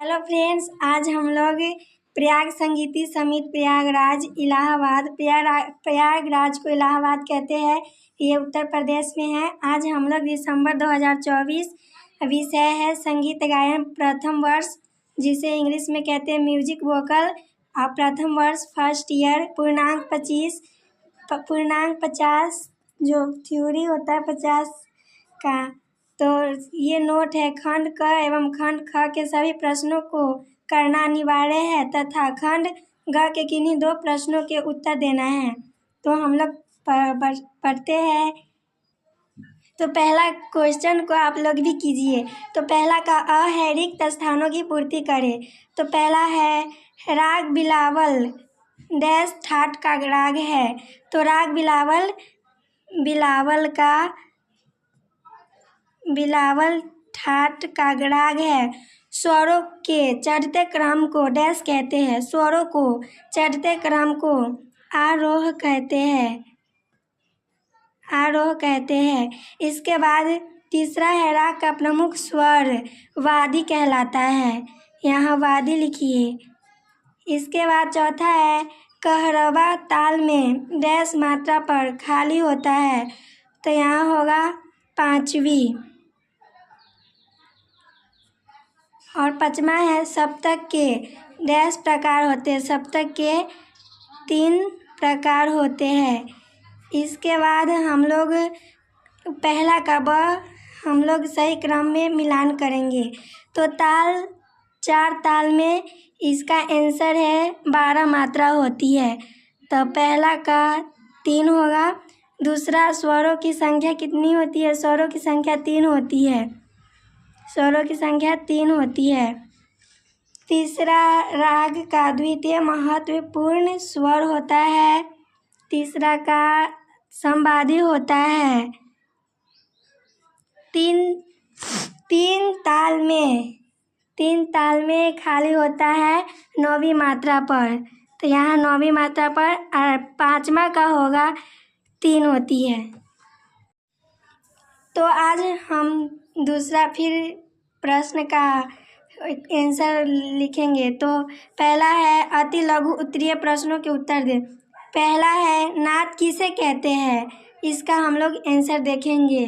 Hello friends, आज हम लोग प्रयाग संगीति समिति प्रयागराज इलाहाबाद प्रयागराज को इलाहाबाद कहते हैं। ये उत्तर प्रदेश में है। आज हम लोग दिसंबर 2024 विषय है संगीत गायन प्रथम वर्ष, जिसे इंग्लिश में कहते हैं म्यूजिक वोकल। प्रथम वर्ष फर्स्ट ईयर पूर्णांक 50 जो थ्योरी होता है 50 का। तो ये नोट है, खंड क एवं खंड ख के सभी प्रश्नों को करना अनिवार्य है तथा खंड ग के किन्हीं दो प्रश्नों के उत्तर देना है। तो हम लोग पढ़ते हैं। तो पहला क्वेश्चन को आप लोग भी कीजिए। तो पहला का अ है रिक्त स्थानों की पूर्ति करें। तो पहला है राग बिलावल डैश ठाट का राग है। तो राग बिलावल ठाट का राग है। स्वरों के चढ़ते क्रम को डैश कहते हैं। स्वरों को चढ़ते क्रम को आरोह कहते हैं। इसके बाद तीसरा है राग का प्रमुख स्वर वादी कहलाता है। यहाँ वादी लिखिए। इसके बाद चौथा है कहरवा ताल में डैश मात्रा पर खाली होता है। तो यहाँ होगा पांचवी। और पांचवा है सप्तक के डैश प्रकार होते हैं। सप्तक के 3 प्रकार होते हैं। इसके बाद हम लोग पहला का ब हम लोग सही क्रम में मिलान करेंगे। तो 4 ताल में इसका आंसर है 12 मात्रा होती है। तो पहला का 3 होगा। दूसरा स्वरों की संख्या कितनी होती है? स्वरों की संख्या 3 होती है। स्वरों की संख्या 3 होती है। तीसरा राग का द्वितीय महत्वपूर्ण स्वर होता है। तीसरा का संवादी होता है। तीन ताल में खाली होता है 9वीं मात्रा पर। तो यहाँ 9वीं मात्रा पर। और पांचवा का होगा 3 होती है। तो आज हम दूसरा फिर प्रश्न का आंसर लिखेंगे। तो पहला है अति लघु उत्तरीय प्रश्नों के उत्तर दें। पहला है नाद किसे कहते हैं? इसका हम लोग आंसर देखेंगे।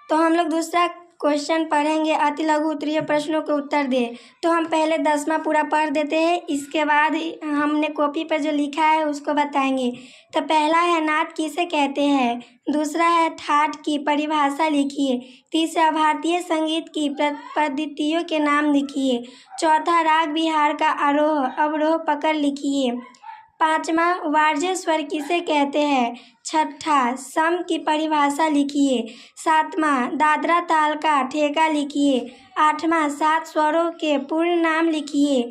तो हम लोग दूसरा क्वेश्चन पढ़ेंगे, अति लघु उत्तरीय प्रश्नों के उत्तर दे। तो हम पहले 10वां पूरा पढ़ देते हैं। इसके बाद हमने कॉपी पर जो लिखा है उसको बताएंगे। तो पहला है नाद किसे कहते हैं। दूसरा है ठाट की परिभाषा लिखिए। तीसरा भारतीय संगीत की पद्धतियों के नाम लिखिए। चौथा राग बिहार का आरोह अवरोह पकड़ लिखिए। पांचवा वार्ज्य स्वर किसे कहते हैं। छठा सम की परिभाषा लिखिए। सातवां दादरा ताल का ठेका लिखिए। आठवां 7 स्वरों के पूर्ण नाम लिखिए।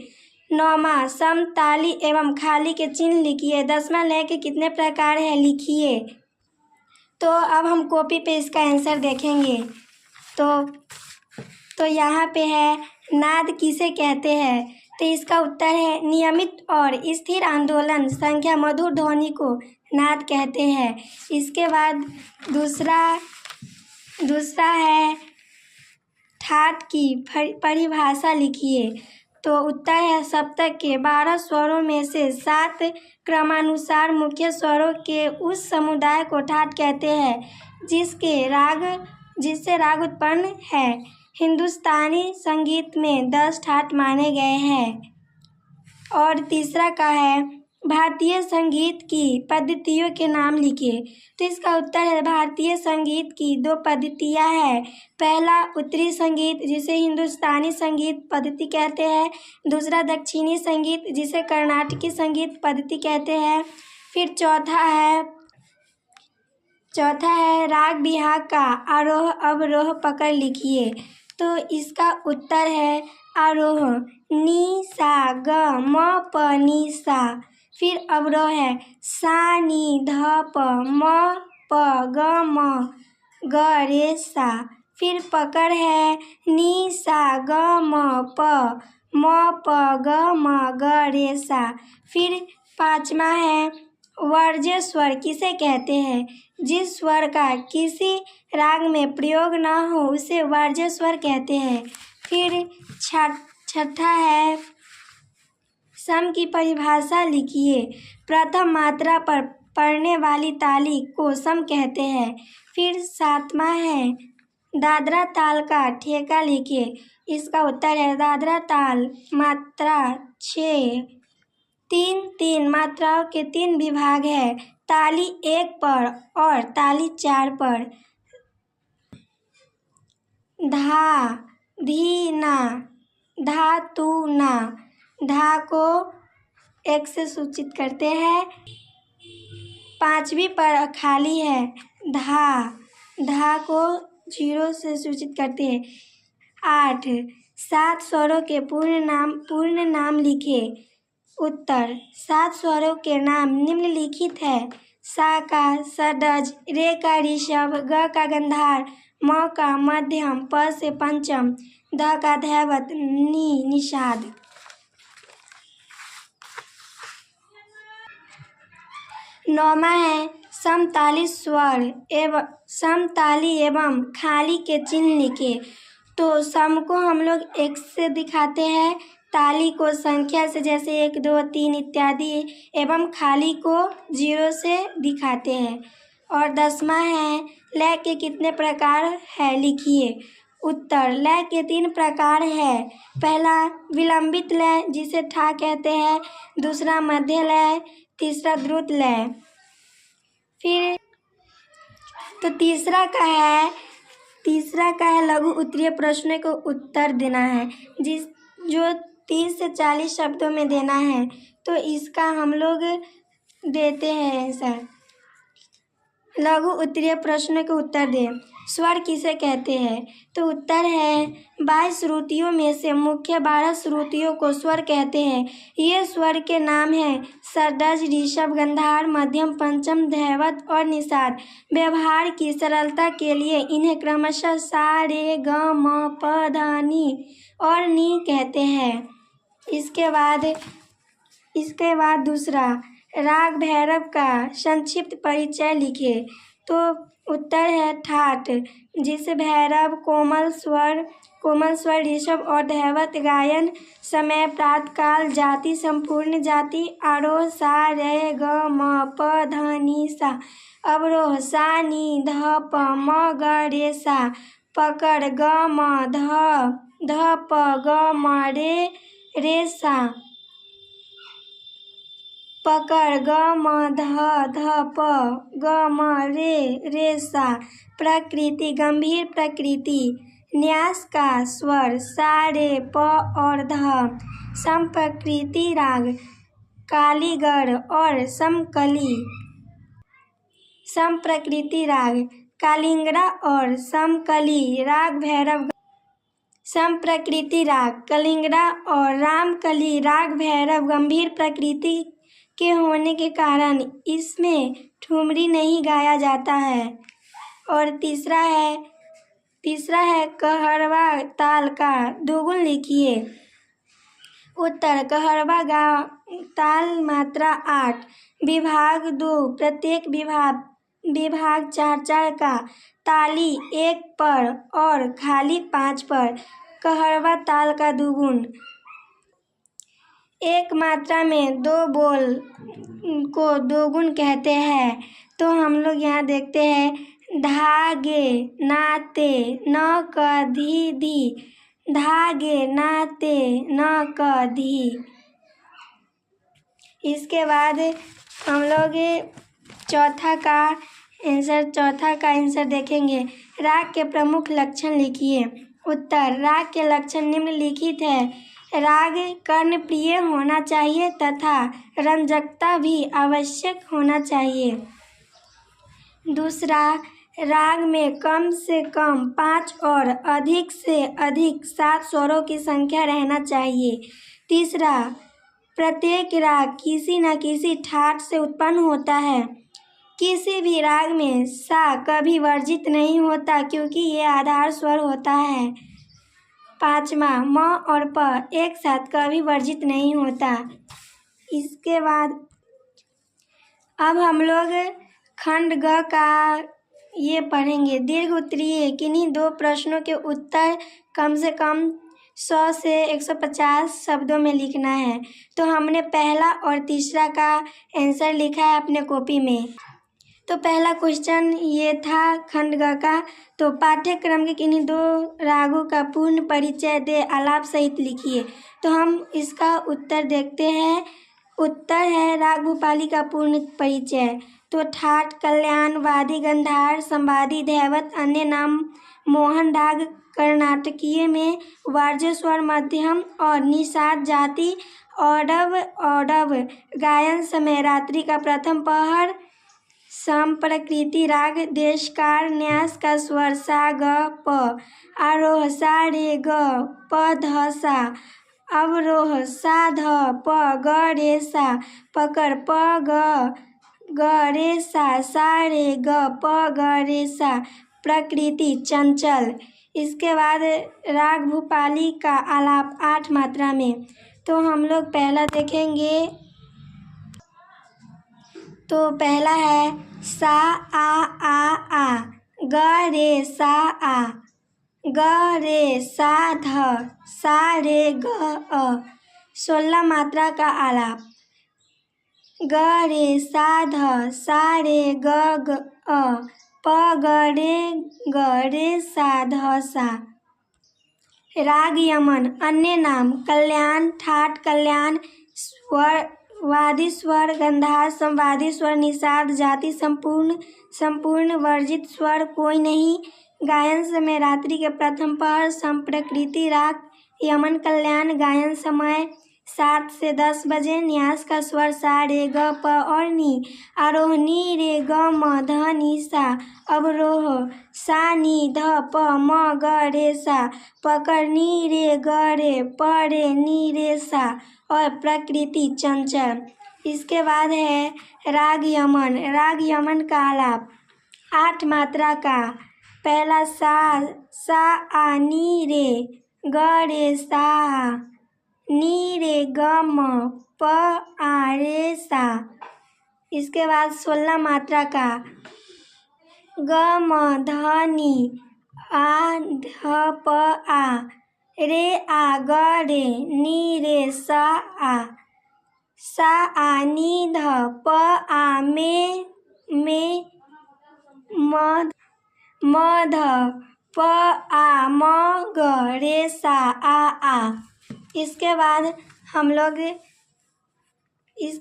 9वां सम ताली एवं खाली के चिन्ह लिखिए। 10वां लय के कितने प्रकार है लिखिए। तो अब हम कॉपी पे इसका आंसर देखेंगे। तो यहाँ पे है नाद किसे कहते हैं। तो इसका उत्तर है नियमित और स्थिर आंदोलन संख्या मधुर ध्वनि को नाद कहते हैं। इसके बाद दूसरा है ठाट की परिभाषा लिखिए। तो उत्तर है सप्तक के 12 स्वरों में से 7 क्रमानुसार मुख्य स्वरों के उस समुदाय को ठाट कहते हैं जिससे राग उत्पन्न है। हिंदुस्तानी संगीत में 10 ठाट माने गए हैं। और तीसरा का है भारतीय संगीत की पद्धतियों के नाम लिखिए। तो इसका उत्तर है भारतीय संगीत की 2 पद्धतियाँ हैं। पहला उत्तरी संगीत जिसे हिंदुस्तानी संगीत पद्धति कहते हैं। दूसरा दक्षिणी संगीत जिसे कर्नाटकी संगीत पद्धति कहते हैं। फिर चौथा है राग बिहार का आरोह अवरोह पकड़ लिखिए। तो इसका उत्तर है आरोह नी सा ग म प नी सा। फिर अवरोह है सा नी ध प म प ग म ग रे सा। फिर पकड़ है नी सा ग म प ग म ग रे सा। फिर पांचवा है वर्ज्य स्वर किसे कहते हैं। जिस स्वर का किसी राग में प्रयोग न हो उसे वर्ज्य स्वर कहते हैं। फिर छठा है सम की परिभाषा लिखिए। प्रथम मात्रा पर पड़ने वाली ताली को सम कहते हैं। फिर 7वां है दादरा ताल का ठेका लिखिए। इसका उत्तर है दादरा ताल मात्रा 6। 3 मात्राओं के 3 विभाग है, ताली 1 पर और ताली 4 पर। धा, धी ना, धा तू ना। धा को 1 से सूचित करते हैं। 5वीं पर खाली है धा, धा को 0 से सूचित करते हैं। 8 7 स्वरों के पूर्ण नाम लिखे। उत्तर 7 स्वरों के नाम निम्नलिखित है। सा का सडज, रे का ऋषभ, ग का गंधार, म का मध्यम, प से पंचम, ध का धैवत, नि निषाद। नौमा है समताली स्वर एवं समताली एवं खाली के चिन्ह लिखे। तो सम को हम लोग 1 से दिखाते हैं, ताली को संख्या से जैसे 1 2 3 इत्यादि एवं खाली को 0 से दिखाते हैं। और 10वां है लय के कितने प्रकार है लिखिए। उत्तर लय के 3 प्रकार है। पहला विलंबित लय जिसे ठा कहते हैं, दूसरा मध्य लय, तीसरा द्रुत लय। फिर तो तीसरा का है लघु उत्तरीय प्रश्न को उत्तर देना है, जो 30 से 40 शब्दों में देना है। तो इसका हम लोग देते हैं ऐसा। लघु उत्तरीय प्रश्न को उत्तर दें। स्वर किसे कहते हैं? तो उत्तर है 22 श्रुतियों में से मुख्य 12 श्रुतियों को स्वर कहते हैं। ये स्वर के नाम हैं षड्ज, ऋषभ, गंधार, मध्यम, पंचम, धैवत और निषाद। व्यवहार की सरलता के लिए इन्हें क्रमशः सा, रे, ग, म, प, ध, नि और नी कहते हैं। इसके बाद दूसरा राग भैरव का संक्षिप्त परिचय लिखे। तो उत्तर है ठाट, जिसे भैरव, कोमल स्वर, ऋषभ और धैवत गायन समय प्रातःकाल, जाति संपूर्ण जाति, आरोह सा, रे, ग, म, प, ध, नि, सा, अवरोह सा, नि, ध, प, म, ग, रे, सा, पकड़ ग, म, ध, प, ग, म, रे, सा, पकड़ ग, म, ध, प, ग, म, रे, सा। प्रकृति गंभीर प्रकृति, न्यास का स्वर सा, रे, प और ध। समप्रकृति राग कालीगढ़ और समकली। समप्रकृति राग कालिंगरा और समकली राग भैरव। समप्रकृति राग कलिंगरा और रामकली राग भैरव गंभीर प्रकृति के होने के कारण इसमें ठुमरी नहीं गाया जाता है। और तीसरा है कहरवा ताल का दोगुन लिखिए। उत्तर कहरवा ताल मात्रा 8, विभाग 2, प्रत्येक विभाग 4 का, ताली 1 पर और खाली 5 पर। कहरवा ताल का दुगुन। एक मात्रा में 2 बोल को दोगुन कहते हैं। तो हम लोग यहाँ देखते हैं धागे नाते न क धी धी, धागे नाते न क धी। इसके बाद हम लोग चौथा का आंसर देखेंगे। राग के प्रमुख लक्षण लिखिए। उत्तर राग के लक्षण निम्नलिखित है। राग कर्णप्रिय होना चाहिए तथा रंजकता भी आवश्यक होना चाहिए। दूसरा, राग में कम से कम 5 और अधिक से अधिक 7 स्वरों की संख्या रहना चाहिए। तीसरा, प्रत्येक राग किसी न किसी ठाट से उत्पन्न होता है। किसी भी राग में सा कभी वर्जित नहीं होता क्योंकि ये आधार स्वर होता है। 5वां, म और प एक साथ कभी वर्जित नहीं होता। इसके बाद अब हम लोग खंड ग का ये पढ़ेंगे। दीर्घ उत्तरीय किन्हीं 2 प्रश्नों के उत्तर कम से कम 100 से 150 शब्दों में लिखना है। तो हमने पहला और तीसरा का आंसर लिखा है अपने कॉपी में। तो पहला क्वेश्चन ये था खंड ग का। तो पाठ्यक्रम के किन्हीं 2 रागों का पूर्ण परिचय दे, आलाप सहित लिखिए। तो हम इसका उत्तर देखते हैं। उत्तर है राग भूपाली का पूर्ण परिचय। तो ठाट, कल्याण, वादी, गंधार, संवादी, दैवत, अन्य नाम, मोहन राग कर्नाटकीय में वार्ज्य स्वर मध्यम और निषाद जाति, औडव औडव गायन समय रात्रि का प्रथम पहर, संप्रकृति राग देशकार न्यास का स्वर सा ग प, आरोह सा रे ग प ध सा, अवरोह सा ध प ग रे सा, पकड़ प ग रे सा रे ग प ग रे सा, प्रकृति चंचल। इसके बाद राग भूपाली का आलाप 8 मात्रा में। तो हम लोग पहला देखेंगे। तो पहला है सा आ, ग रे सा आ, ग रे सा ध, सा रे ग अ। 16 मात्रा का आलाप। ग रे सा ध, सा रे ग अ, प ग रे सा ध सा। राग यमन। अन्य नाम कल्याण, ठाट कल्याण, स्वर वादी स्वर, गंधार, संवादी स्वर, निषाद जाति, संपूर्ण वर्जित स्वर कोई नहीं, गायन समय रात्रि के प्रथम पहर, संप्रकृति राग यमन कल्याण, गायन समय 7 से 10 बजे, न्यास का स्वर सा रे ग प और नी, आरोह नी रे ग म ध नी सा, अवरोह सा नी ध प म ग रे सा, पकड़ नी रे ग रे प रे नी रे सा, और प्रकृति चंचल। इसके बाद है राग यमन। राग यमन का आलाप 8 मात्रा का। पहला सा आ नी रे, ग रे सा, नी रे ग म, प आ रे सा। इसके बाद 16 मात्रा का। ग म ध नी, आ ध प आ, रे आ ग रे, नी रे सा आ, सा आ नी ध, प आ मे म ध, प आ म ग रे सा आ। इसके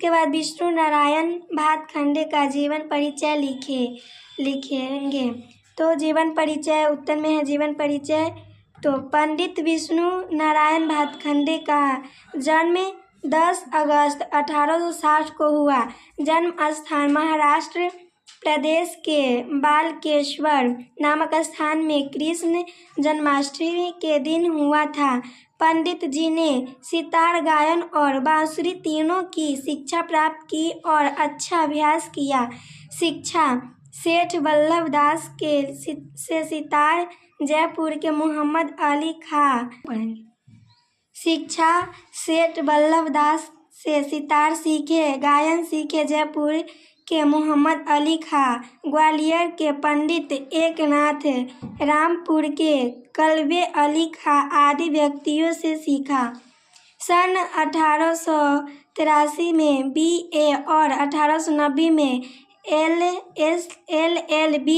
बाद विष्णु नारायण भातखंडे का जीवन परिचय लिखेंगे। तो जीवन परिचय उत्तर में है जीवन परिचय। तो पंडित विष्णु नारायण भातखंडे का जन्म 10 अगस्त 1860 को हुआ। जन्म स्थान महाराष्ट्र प्रदेश के बालकेश्वर नामक स्थान में कृष्ण जन्माष्टमी के दिन हुआ था। पंडित जी ने सितार गायन और बांसुरी तीनों की शिक्षा प्राप्त की और अच्छा अभ्यास किया। शिक्षा सेठ वल्लभ दास से सितार, जयपुर के मोहम्मद अली खां। शिक्षा सेठ वल्लभ दास से सितार सीखे। गायन सीखे जयपुर के मोहम्मद अली खां, ग्वालियर के पंडित एकनाथ, रामपुर के कल्बे अली खां आदि व्यक्तियों से सीखा। सन 1883 में BA और 1890 में LLB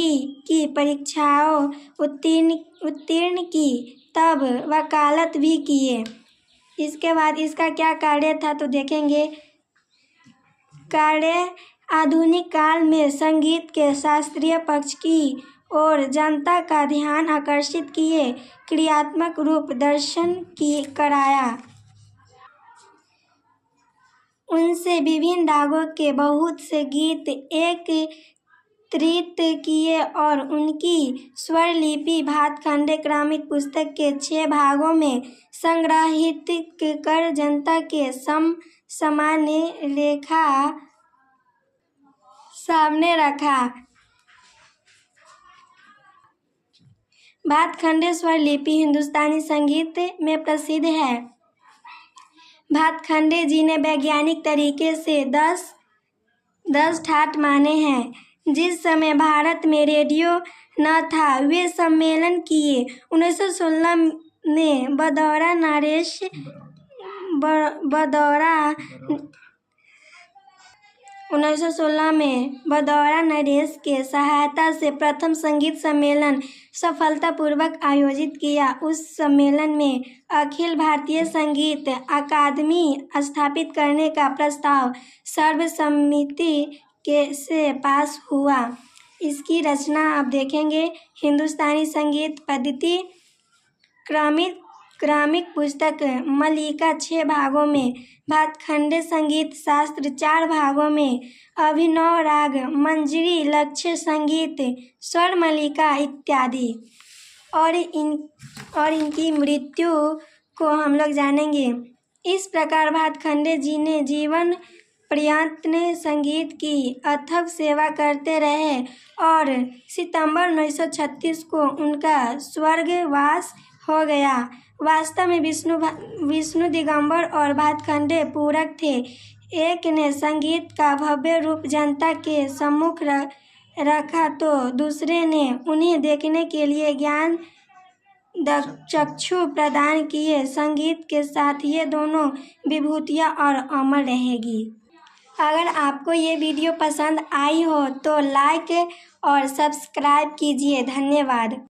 की परीक्षाओं उत्तीर्ण की, तब वकालत भी किए। इसके बाद इसका क्या कार्य था तो देखेंगे। कार्य आधुनिक काल में संगीत के शास्त्रीय पक्ष की ओर जनता का ध्यान आकर्षित किए, क्रियात्मक रूप दर्शन कराया। उनसे विभिन्न रागों के बहुत से गीत एकत्रित किए और उनकी स्वरलिपि भातखंडे क्रमिक पुस्तक के 6 भागों में संग्रहित कर जनता के सामान्य लेखा सामने रखा। भातखंडे स्वरलिपि हिंदुस्तानी संगीत में प्रसिद्ध है। भातखंडे जी ने वैज्ञानिक तरीके से 10 ठाट माने हैं। जिस समय भारत में रेडियो न था वे सम्मेलन किए। 1916 ने बदौरा नरेश बदौरा 1916 में बदौरा नरेश के सहायता से प्रथम संगीत सम्मेलन सफलतापूर्वक आयोजित किया। उस सम्मेलन में अखिल भारतीय संगीत अकादमी स्थापित करने का प्रस्ताव सर्वसम्मति से पास हुआ। इसकी रचना आप देखेंगे हिंदुस्तानी संगीत पद्धति क्रमिक पुस्तक मल्लिका 6 भागों में, भातखंडे संगीत शास्त्र 4 भागों में, अभिनव राग मंजरी, लक्ष्य संगीत, स्वर मल्लिका इत्यादि। और इनकी मृत्यु को हम लोग जानेंगे। इस प्रकार भातखंडे जी ने जीवन पर्यंत संगीत की अथक सेवा करते रहे और सितंबर 1936 को उनका स्वर्गवास हो गया। वास्तव में विष्णु दिगंबर और भातखंडे पूरक थे। एक ने संगीत का भव्य रूप जनता के सम्मुख रखा तो दूसरे ने उन्हें देखने के लिए ज्ञान चक्षु प्रदान किए। संगीत के साथ ये दोनों विभूतियाँ और अमर रहेगी। अगर आपको ये वीडियो पसंद आई हो तो लाइक और सब्सक्राइब कीजिए। धन्यवाद।